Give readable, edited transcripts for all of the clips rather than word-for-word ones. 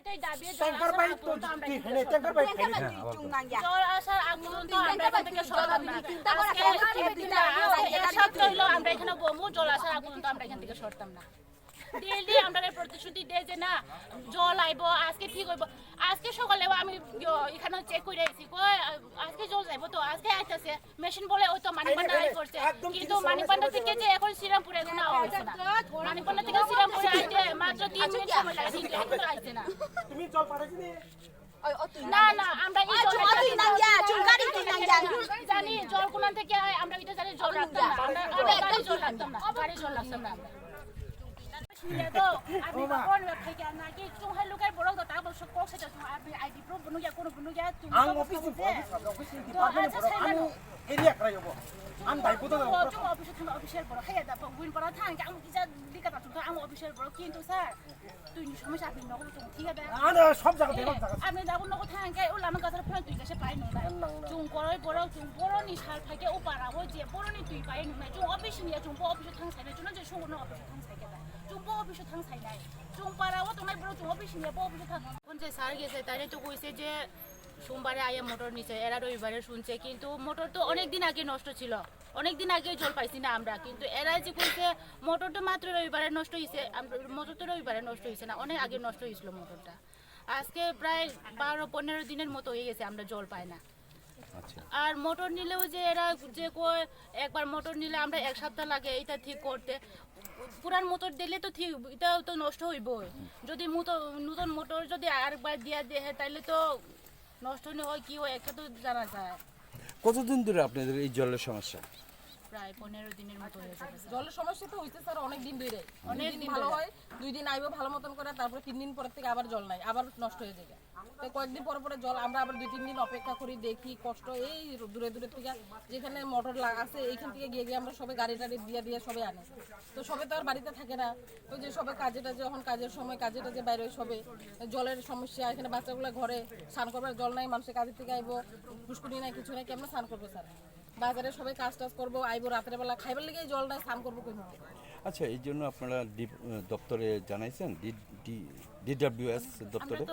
একটাই দাবি tanker pipe তো হেনে ট্যাঙ্কার পাইপ হেনে জল আসার আগ পর্যন্ত আমরা এখান থেকে সরতাম না আজকে এক সপ্তাহ হলো আমরা এখানে বমু জল আসার আগ পর্যন্ত আমরা এখান থেকে সরতাম না ডেইলি আমরা প্রতিশ্রুতি দেয় যে না জল আইব আজকে ঠিক হইব আজকে সকালেও আমি এখানে চেক করে আইছি আজকে জল যাইব তো আজকে আইতাছে মেশিন বলে ওই তো মানিকবান্ডা আই করছে কিন্তু মানিকবান্ডা থেকে যে এখন শ্রীরামপুরে এখন আওয়া হচ্ছে না মানিকবান্ডা থেকে শ্রীরামপুরে আইতে মাত্র 3 মিনিট সময় লাগে কিন্তু এখন আইছে না তুমি জল পাঠাইছিস না না আমরা এই জল জানি জল কোন থেকে আমরা এটা জানি জল রাখতাম না আমরা গাড়ি জল রাখতাম না গাড়ি জল রাখতাম না আমরা তো আমি কোন থেকে নাকি চুহাই লোকের বড় তো তারপর সব কোসে তো আমি আইডি প্রুফ বনুয়া কোন বনুয়া তুমি আং অফিস আমি এরিয়া করাই হবো আম দায়িত্ব তো অফিসে তুমি অফিসের বড় খাইয়া দাও উইন পড়া থাকি আমি কি যা দিকা তো আমি অফিসের বড় কিন্তু স্যার তুই সমস্যা আপনি নগর তুমি ঠিক আছে আরে সব জায়গা দেব আপনি যাবো নগর থাকি ওলা আমার কথা ফোন তুই কাছে পাই না চুং করই বড় চুং বড় নি সাল থাকে ও পারা ও যে বড় নি তুই পাই না চুং অফিস নিয়ে চুং অফিসে থাকি সাইনা চুং যে সুগন অফিসে থাকি সাইকে চুং অফিসে থাকি সাইনা চুং পারা ও তোমার বড় চুং অফিস নিয়ে অফিসে থাকি কোন যে স্যার গেছে তারে তো কইছে যে সোমবারে আয়া মোটর নিচে এরা রবিবারে শুনছে কিন্তু মোটর তো অনেকদিন আগে নষ্ট ছিল অনেকদিন আগে জল পাইছি না আমরা কিন্তু এরা যে কইছে মোটর তো মাত্র রবিবারে নষ্ট হয়েছে মোটর তো রবিবারে নষ্ট হয়েছে না অনেক আগে নষ্ট হয়েছিল মোটরটা আজকে প্রায় 12-15 দিনের মতো হয়ে গেছে আমরা জল পাই না আর মোটর নিলেও যে এরা যে কয় একবার মোটর নিলে আমরা এক সপ্তাহ লাগে এটা ঠিক করতে পুরান মোটর দিলে তো ঠিক এটাও তো নষ্ট হইব যদি নতুন মোটর যদি আরেকবার দিয়া দেয় তাহলে তো নষ্ট হয় কি হয় একটা তো জানা যায় কতদিন ধরে আপনাদের এই জলের সমস্যা প্রায় 15 দিনের মতো হয়ে যাবে জলের সমস্যা তো হইছে স্যার অনেক দিন ধরে অনেক দিন ভালো হয় 2 দিন আইবো ভালো মতন করে তারপরে 3 দিন পর থেকে আবার জল নাই আবার নষ্ট হয়ে যায় তো কয়েকদিন পর পরে জল আমরা আবার 2-3 দিন অপেক্ষা করি দেখি কষ্ট এই দূরে দূরে থেকে যেখানে মোটর আছে এইখান থেকে গিয়ে আমরা সবে গাড়ি টাড়ি দিয়ে সবে আনে তো সবে তো আর বাড়িতে থাকে না তো যে সবে কাজেটা যখন কাজের সময় কাজেটা যে বাইরে সবে জলের সমস্যা এখানে বাচ্চাগুলো ঘরে স্নান করবার জল নাই মানুষের কাজের থেকে আইবো পুষ্কুনি নাই কিছু নাই কেমন স্নান করবো স্যার বাজারে সবাই কাজ টাজ করবো আইবো রাতের বেলা খাইবার লেগে জল নাই স্নান করবো কই আচ্ছা এই জন্য আপনারা দপ্তরে জানাইছেন ডিডব্লিউএস দপ্তরে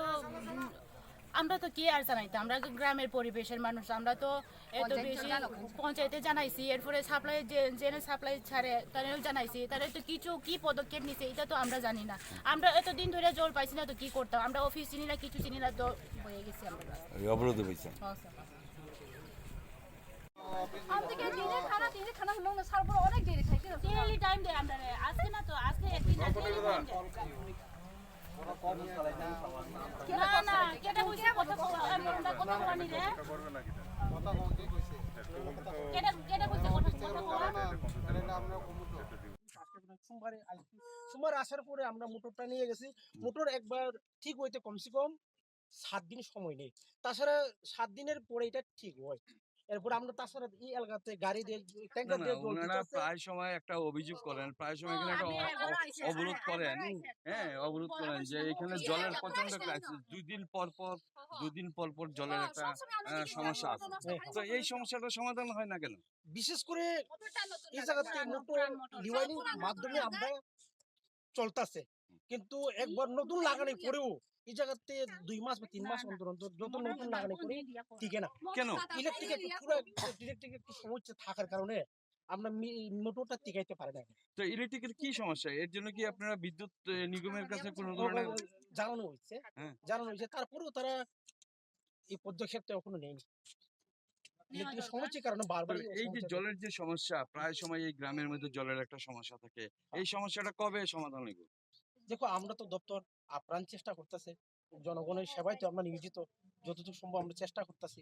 আমরা তো কি আর জানাইতাম আমরা গ্রামের পরিবেশের মানুষ আমরা তো এত বেশি পঞ্চায়েতে জানাইছি এরপরে সাপ্লাই জেনে সাপ্লাই ছাড়ে তারাও জানাইছি তারা তো কিছু কি পদক্ষেপ নিছে এটা তো আমরা জানি না আমরা এতদিন ধরে জল পাইছি না তো কি করতাম আমরা অফিস চিনি না কিছু চিনি না তো হয়ে গেছি আমরা অবরোধ হয়েছে ডেইলি টাইম দেয় আমরা আজকে না তো আজকে একদিন না ডেইলি টাইম না না কেটে কইছে কথা আমরা কথা বলানি রে কেটে কইছে কথা সোমবার আসার পরে আমরা মোটরটা নিয়ে গেছি মোটর একবার ঠিক হইতে কমসে কম 7 দিন সময় নেই তাছাড়া 7 দিনের পরে এটা ঠিক হয় এরপর আমরা তাছাড়া এই এলাকাতে গাড়ি দিয়ে ট্যাঙ্কার দিয়ে জল ওনারা প্রায় সময় একটা অভিযোগ করেন প্রায় সময় এখানে একটা অবরোধ করেন হ্যাঁ অবরোধ করেন যে এখানে জলের প্রচন্ড ক্রাইসিস 2 দিন পর পর জলের একটা সমস্যা আছে তো এই সমস্যাটা সমাধান হয় না কেন বিশেষ করে এই জায়গাতে মোটর রিওয়াইনিং মাধ্যমে আমরা চলতেছে কিন্তু একবার নতুন লাগানোর পরেও এই জায়গাতে 2 মাস বা 3 মাস অন্তর অন্তর যত নতুন লাগানো করে টিকে না কেন ইলেকট্রিক একটু সমস্যা থাকার কারণে আমরা মোটরটা টিকাইতে পারি না তো ইলেকট্রিকের কি সমস্যা এর জন্য কি আপনারা বিদ্যুৎ নিগমের কাছে কোনো ধরনের জানানো হয়েছে তারপরেও তারা এই পদক্ষেপটা এখনো নেয়নি ইলেকট্রিকের সমস্যার কারণে বারবার এই যে জলের যে সমস্যা প্রায় সময় এই গ্রামের মধ্যে জলের একটা সমস্যা থাকে এই সমস্যাটা কবে সমাধান হবে দেখো আমরা তো দপ্তর আপ্রাণ চেষ্টা করতেছে জনগণের সেবায় তো আমরা নিয়োজিত যতটুকু সম্ভব আমরা চেষ্টা করতেছি